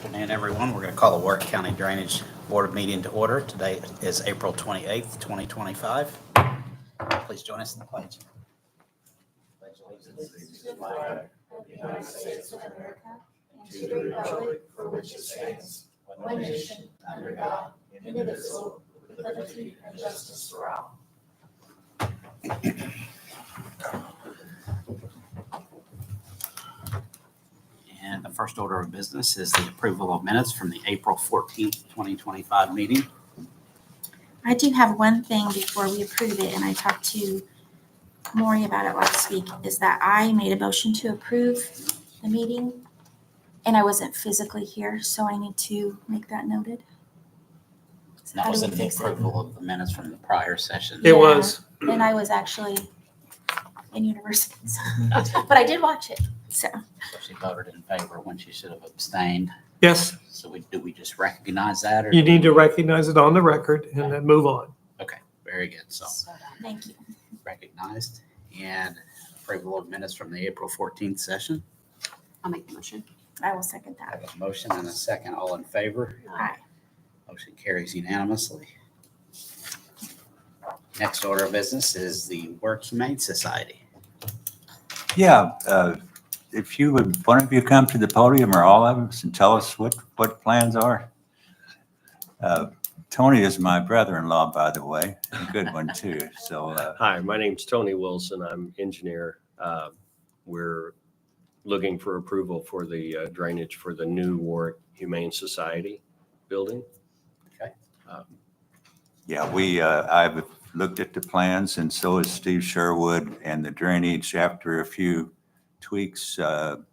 Afternoon, everyone. We're going to call the Work County Drainage Board meeting to order. Today is April 28th, 2025. Please join us in the pledge. Pledge allegiance to the flag of the United States of America and to the republic for which it stands, one nation, under God, indivisible, with liberty and justice for all. And the first order of business is the approval of minutes from the April 14th, 2025 meeting. I do have one thing before we approve it, and I talked to Maury about it last week, is that I made a motion to approve the meeting, and I wasn't physically here, so I need to make that noted. So That how was do in we the fix it? approval of the minutes from the prior session. It was. And I was actually in university, so, but I did watch it, so. So she voted in favor when she should have abstained. Yes, So do we just recognize that? Or you need to recognize it on the record and then move on. Okay, very good. So Thank you. recognized. And approval of minutes from the April 14th session. I'll make the motion. I will second I that. have a motion and a second. All in favor? Aye. Motion carries unanimously. Next order of business is the Works Humane Society. Yeah, if you would, one of you come to the podium or all of us and tell us what plans are. Tony is my brother-in-law, by the way, a good one too. So, Hi, my name's Tony Wilson. I'm engineer. We're looking for approval for the drainage for the new Warwick Humane Society building. Okay. yeah, I've looked at the plans and so has Steve Sherwood, and the drainage after a few tweaks on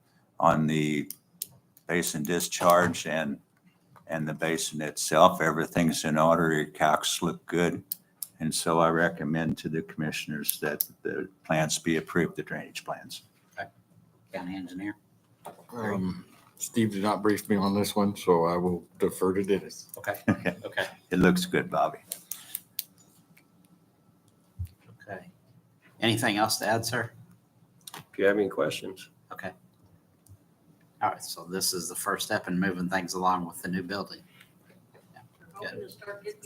the basin discharge and the basin itself. Everything's in order. Your calcs look good. And so I recommend to the commissioners that the plans be approved, the drainage plans. County engineer. Steve did not brief me on this one, so I will defer to Dennis. Okay. Okay. It looks good, Bobby. Okay. Anything else to add, sir? If you have any questions. Okay. All right. So this is the first step in moving things along with the new building. Hoping to start get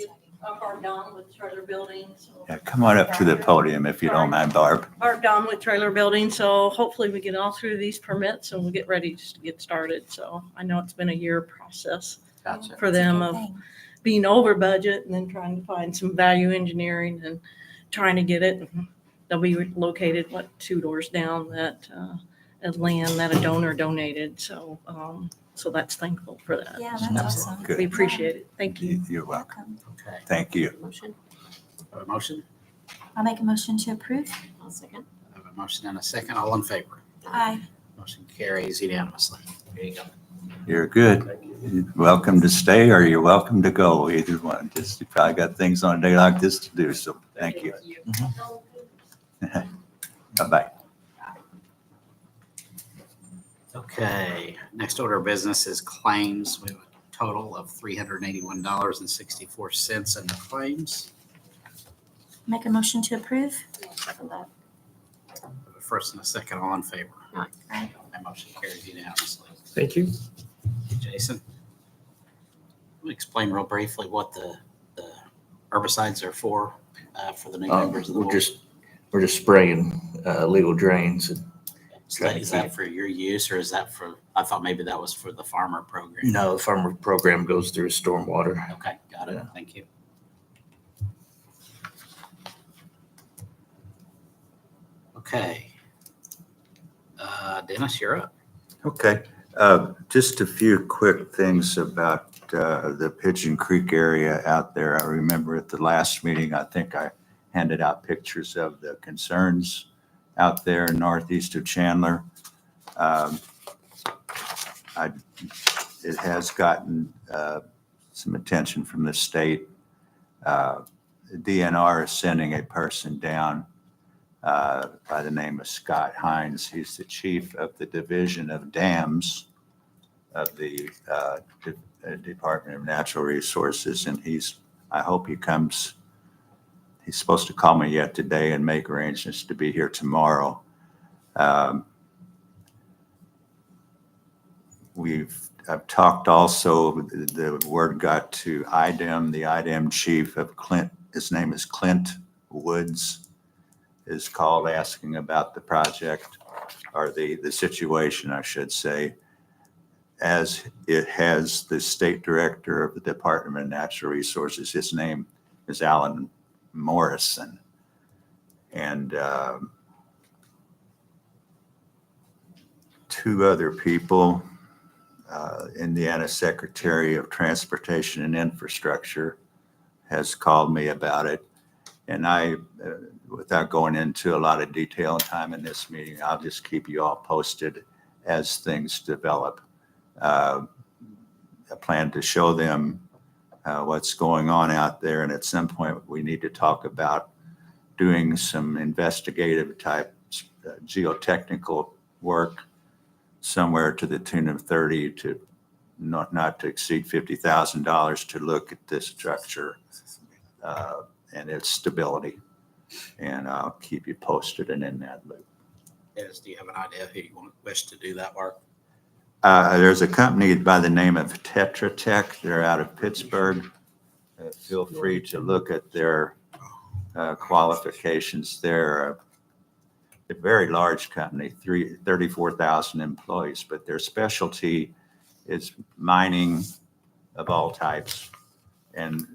up our Don with trailer building. So Yeah, come on up to the podium if you don't mind, Barb. our Don with trailer building. So hopefully we get all through these permits and we'll get ready just to get started. So I know it's been a year process Gotcha. for them Good of thing. being over budget and then trying to find some value engineering and trying to get it. They'll be located, 2 doors down that, land that a donor donated. So, so that's thankful for that. Yeah, that's awesome. Good. We appreciate it. Thank you. You're welcome. Okay. Thank you. Motion. Have a motion? I'll make a motion to approve. I'll second. Have a motion and a second. All in favor? Aye. Motion carries unanimously. There you go. You're good. Thank you. You're welcome to stay or you're welcome to go, either one. Just, you probably got things on a day like this to do, so thank you. Bye-bye. Okay, next order of business is claims. We have a total of $381.64 in the claims. Make a motion to approve. Second that. A first and a second, all in favor? Aye. That motion carries unanimously. Thank you. Jason, will you explain real briefly what the herbicides are for the new members of the board? We're just spraying legal drains. Is that for your use or is that for, I thought maybe that was for the farmer program? No, the farmer program goes through stormwater. Okay, got it. Yeah. Thank you. Okay. Dennis, you're up. Okay, just a few quick things about the Pigeon Creek area out there. I remember at the last meeting, I think I handed out pictures of the concerns out there northeast of Chandler. It has gotten some attention from the state. The DNR is sending a person down by the name of Scott Hines. He's the chief of the Division of Dams of the Department of Natural Resources. And I hope he comes. He's supposed to call me yet today and make arrangements to be here tomorrow. We've I've talked also, the word got to IDEM, the IDEM chief of Clint, his name is Clint Woods, is called asking about the project, or the situation, I should say, as it has the state director of the Department of Natural Resources. His name is Alan Morrison. And two other people, Indiana Secretary of Transportation and Infrastructure has called me about it. And I, without going into a lot of detail and time in this meeting, I'll just keep you all posted as things develop. I plan to show them what's going on out there. And at some point, we need to talk about doing some investigative type geotechnical work somewhere to the tune of 30 to not to exceed $50,000 to look at this structure and its stability. And I'll keep you posted and in that loop. Dennis, do you have an idea who you wish to do that work? There's a company by the name of Tetra Tech. They're out of Pittsburgh. Feel free to look at their qualifications. They're a very large company, 34,000 employees, but their specialty is mining of all types. And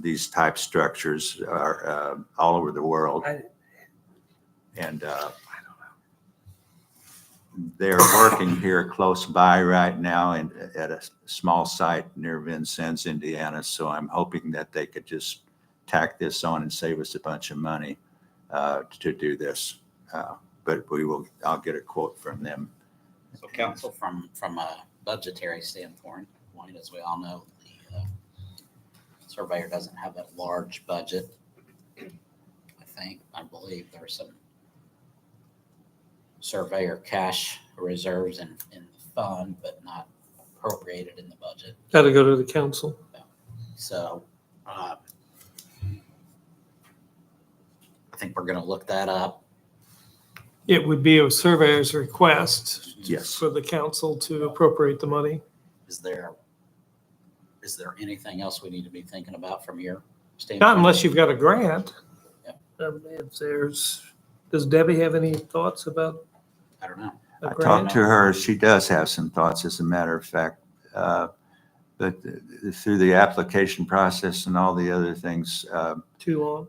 these type structures are all over the world. And they're working here close by right now and at a small site near Vincennes, Indiana. So I'm hoping that they could just tack this on and save us a bunch of money to do this. But I'll get a quote from them. So council, from a budgetary standpoint, one, as we all know, the surveyor doesn't have a large budget. I believe there's some surveyor cash reserves in the fund, but not appropriated in the budget. Got to go to the council. So I think we're going to look that up. It would be a surveyor's request Yes. for the council to appropriate the money. Is there anything else we need to be thinking about from your standpoint? Not unless you've got a grant. Yep. Does Debbie have any thoughts about I don't know. a I grant? talked to her. She does have some thoughts, as a matter of fact. But through the application process and all the other things, Too long?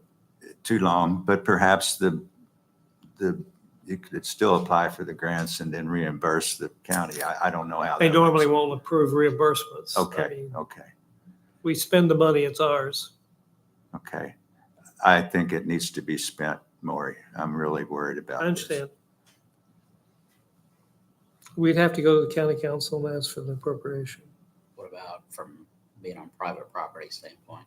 too long, but perhaps you could still apply for the grants and then reimburse the county. I don't know how. They that normally works. won't approve reimbursements. I Okay, mean, okay, we spend the money, it's ours. okay. I think it needs to be spent, Maury. I'm really worried about I this. understand. We'd have to go to the county council and ask for the appropriation. What about from being on private property standpoint?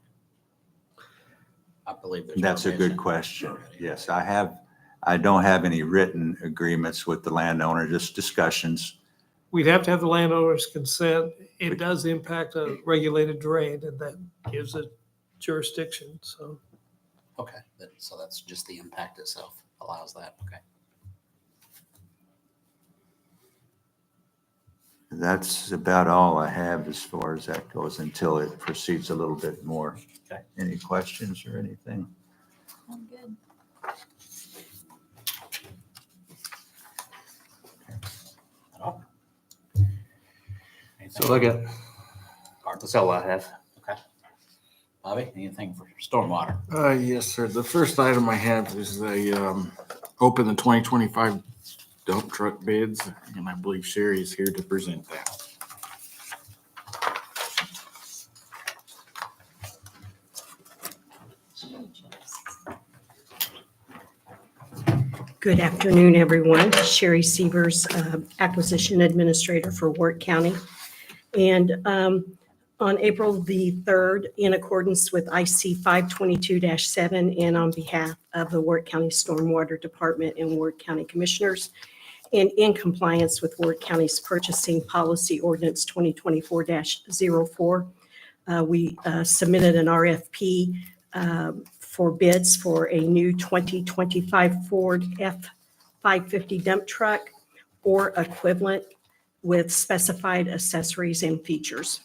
I believe there's. That's a good provision question. already. Yes, I don't have any written agreements with the landowner, just discussions. We'd have to have the landowner's consent. It does impact a regulated drain, and that gives it jurisdiction, so. Okay, so that's just the impact itself allows that. Okay. That's about all I have as far as that goes until it proceeds a little bit more. Okay. Any questions or anything? I'm good. At all? Anything? So I got, Art? that's all I have. Okay. Bobby, anything for stormwater? Yes, sir. The first item I have is open the 2025 dump truck bids, and I believe Sherry is here to present that. Good afternoon, everyone. Sherry Severs, Acquisition Administrator for Wirt County. And on April the 3rd, in accordance with IC 522-7, and on behalf of the Wirt County Stormwater Department and Wirt County Commissioners, and in compliance with Wirt County's Purchasing Policy Ordinance 2024-04, we submitted an RFP for bids for a new 2025 Ford F-550 dump truck or equivalent with specified accessories and features.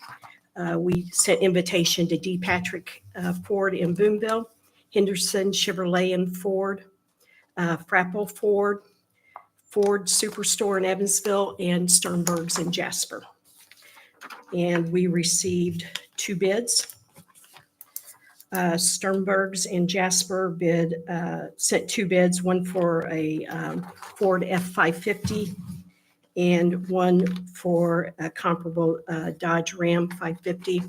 We sent invitation to D. Patrick Ford in Boonville, Henderson Chevrolet and Ford, Frapple Ford, Ford Superstore in Evansville, and Sternberg's in Jasper. And we received 2 bids. Sternberg's and Jasper sent 2 bids, one for a Ford F-550 and one for a comparable Dodge Ram 550.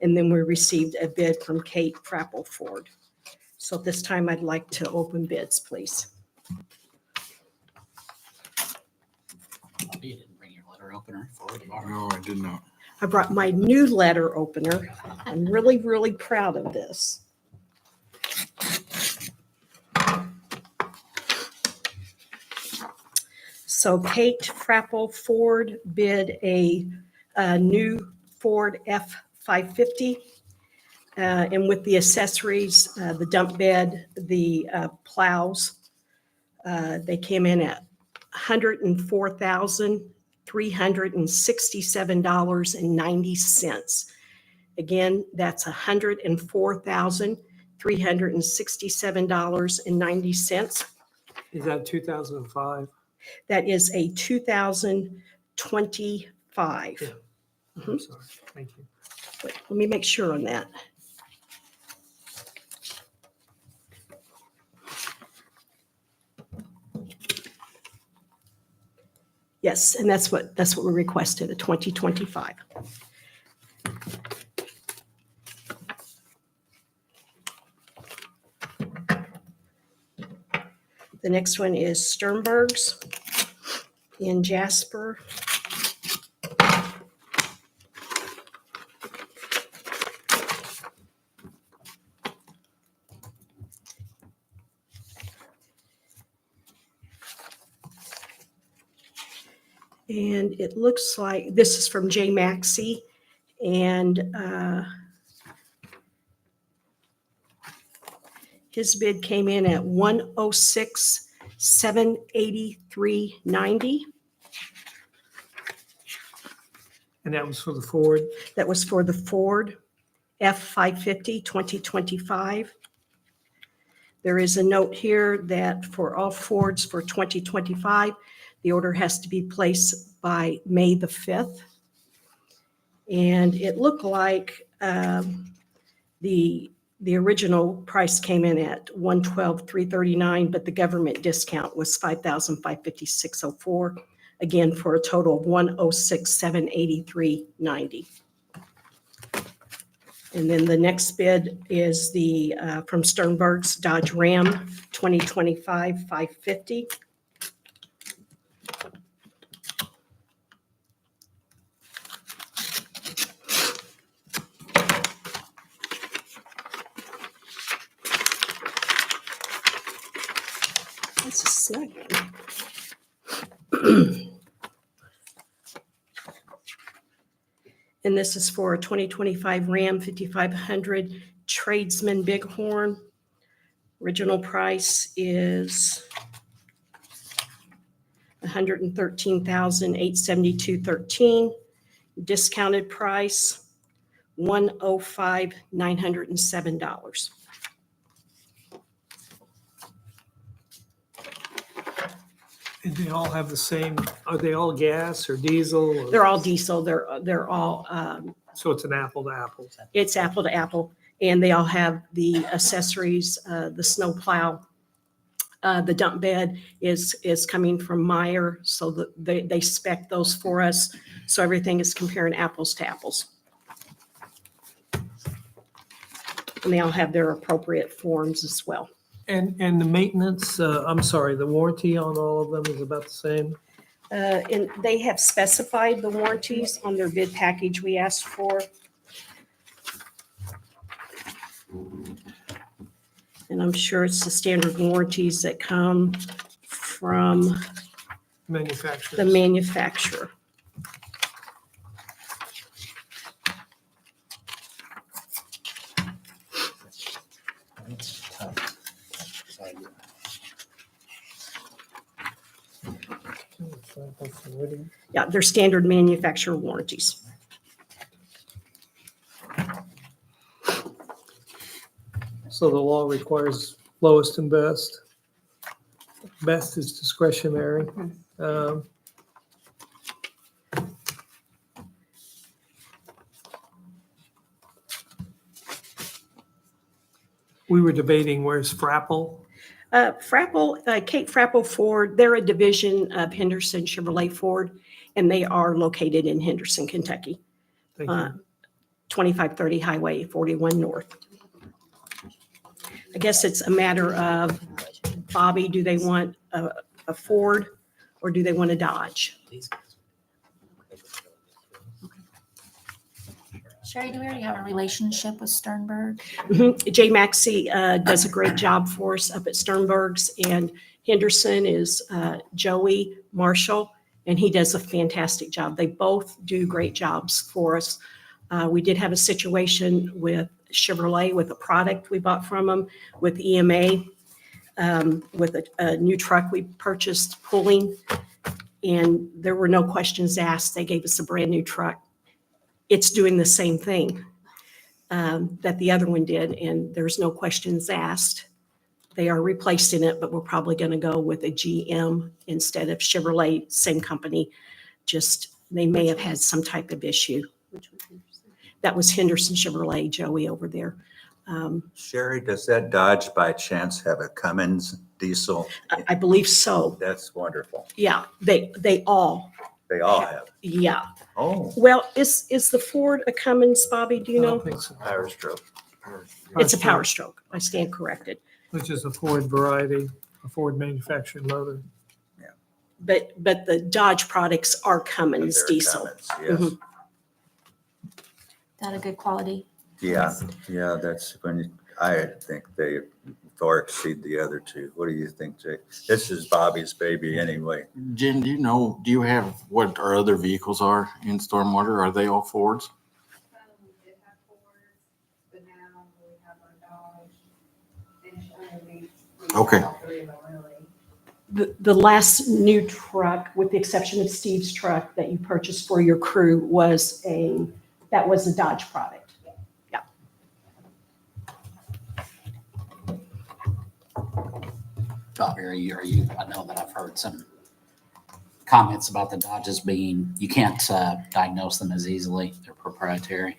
And then we received a bid from Kate Frapple Ford. So at this time, I'd like to open bids, please. You didn't bring your letter opener for tomorrow. No, I did not. I brought my new letter opener. I'm really, really proud of this. So Kate Frapple Ford bid a new Ford F-550. And with the accessories, the dump bed, the plows, they came in at $104,367.90. Again, that's $104,367.90. Is that 2005? That is a 2025. Yeah. I'm sorry. Thank you. Wait, let me make sure on that. Yes, and that's what we requested, a 2025. The next one is Sternberg's in Jasper. And it looks like, this is from J. Maxey, and his bid came in at $106,783.90. And that was for the Ford? That was for the Ford F-550 2025. There is a note here that for all Fords for 2025, the order has to be placed by May the 5th. And it looked like the original price came in at $112,339, but the government discount was $5,556.04, again for a total of $106,783.90. And then the next bid is the from Sternberg's Dodge Ram 2025 550. That's a second. And this is for a 2025 Ram 5500 Tradesman Bighorn. Original price is $113,872.13. Discounted price $105,907. And they all have the same, are they all gas or diesel? or- They're all diesel. They're all So it's an apple to apple. it's apple to apple, and they all have the accessories, the snow plow. The dump bed is coming from Meyer, so that they spec those for us. So everything is comparing apples to apples. And they all have their appropriate forms as well. And the maintenance, the warranty on all of them is about the same? And they have specified the warranties on their bid package we asked for. And I'm sure it's the standard warranties that come from Manufacturers? the manufacturer. It's tough. So, Yeah, they're standard manufacturer warranties. So the law requires lowest and best. Best is discretionary. Um, We were debating where's Frapple. Kate Frapple Ford, they're a division of Henderson Chevrolet Ford, and they are located in Henderson, Kentucky, Thank you. 2530 Highway 41 North. I guess it's a matter of, Bobby, do they want a Ford or do they want a Dodge? Sherry, do we already have a relationship with Sternberg? Jay Maxey does a great job for us up at Sternberg's, and Henderson is Joey Marshall, and he does a fantastic job. They both do great jobs for us. We did have a situation with Chevrolet with a product we bought from them with EMA, with a new truck we purchased pulling, and there were no questions asked. They gave us a brand new truck. It's doing the same thing that the other one did, and there's no questions asked. They are replacing it, but we're probably going to go with a GM instead of Chevrolet, same company. Just, they may have had some type of issue. That was Henderson Chevrolet, Joey over there. Sherry, does that Dodge by chance have a Cummins diesel? I believe so. That's wonderful. Yeah, they all, They all have. yeah. Oh. Well, is the Ford a Cummins, Bobby? Do you I know? don't think so. Power stroke. It's a Power Stroke. I stand corrected. Which is a Ford variety, a Ford manufactured motor. But the Dodge products are Cummins They're diesel. Cummins, yes. Mhm. That a good quality? Yeah, yeah, that's I think they far exceed the other two. What do you think, Jay? This is Bobby's baby anyway. Jen, do you have what our other vehicles are in stormwater? Are they all Fords? We did have Fords, but now we have our Dodge. And we Okay. all three of them really. The last new truck, with the exception of Steve's truck that you purchased for your crew, was a Dodge product. Bobby, are you, I know that I've heard some comments about the Dodges being, you can't diagnose them as easily. They're proprietary.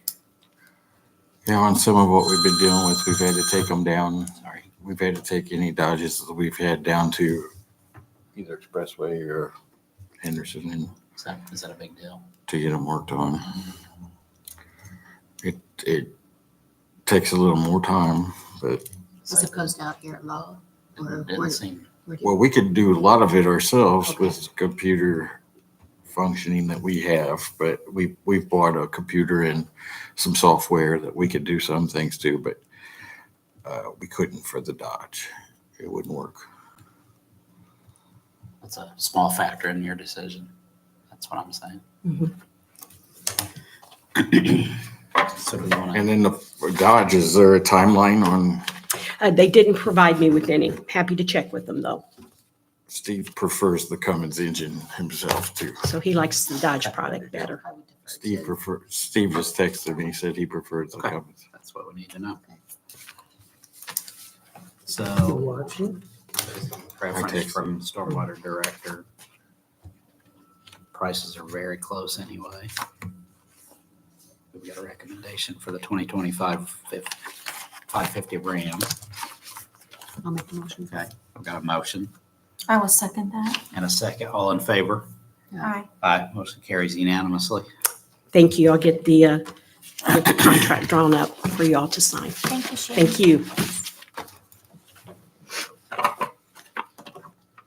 Yeah, on some of what we've been dealing with, we've had to take them down. Sorry. We've had to take any Dodges that we've had down to either Expressway or Henderson and Is that a big deal? to get them worked on. It takes a little more time, but As opposed to out here at law? Or It didn't seem, well, we could do a lot of it ourselves with computer functioning that we have, but we bought a computer and some software that we could do some things to, but we couldn't for the Dodge. It wouldn't work. that's a small factor in your decision. That's what I'm saying. So do you want to? And then the Dodge, is there a timeline on? They didn't provide me with any. Happy to check with them, though. Steve prefers the Cummins engine himself too. So he likes the Dodge product better. Steve just texted me, he said he prefers the Okay. Cummins. That's what we need to know. You So watching? preference texted from Stormwater Director. Prices are very close anyway. We've got a recommendation for the 2025 550 Ram. I'll make the motion. Okay, I've got a motion I will second that. and a second. All in favor? Aye. Aye. Motion carries unanimously. Thank you. I'll get the contract drawn up for y'all to sign. Thank you, Sherry. Thank you.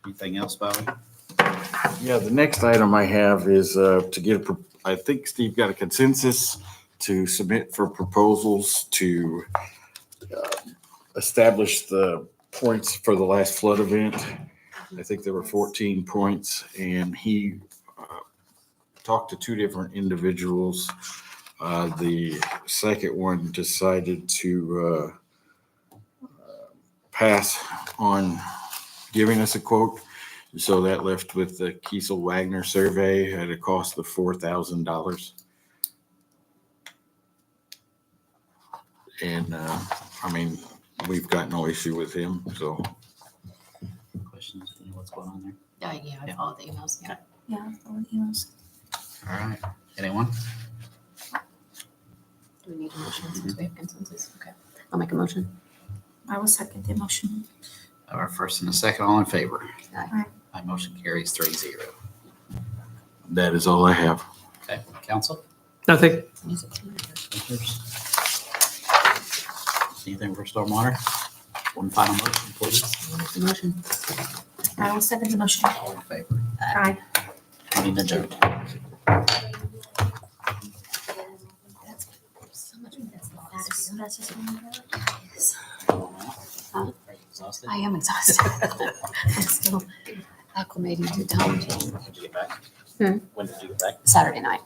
Anything else, Bobby? Yeah, the next item I have is to get, I think Steve got a consensus to submit for proposals to establish the points for the last flood event. I think there were 14 points, and he talked to two different individuals. The second one decided to pass on giving us a quote. So that left with the Kiesel Wagner survey at a cost of $4,000. And, I mean, we've got no issue with him, so. Questions? You know what's going on there? Yeah, I followed the emails, yeah. Yeah, all the emails. All right. Anyone? Do we need a motion since we have consensus? Okay. I'll make a motion. I will second the motion. Our first and a second, all in favor? Aye. My motion carries 3-0. That is all I have. Okay, council? Nothing. Music manager. Commissioners? Anything for stormwater? One final motion, please. I'll make the motion. I will second the motion. All in favor? Aye. Meeting adjourned. So much, that's the fattest. That's just one. Are you exhausted? I am exhausted. I'm still acclimating to town When did you get back? Hmm? When did you get back? Saturday night.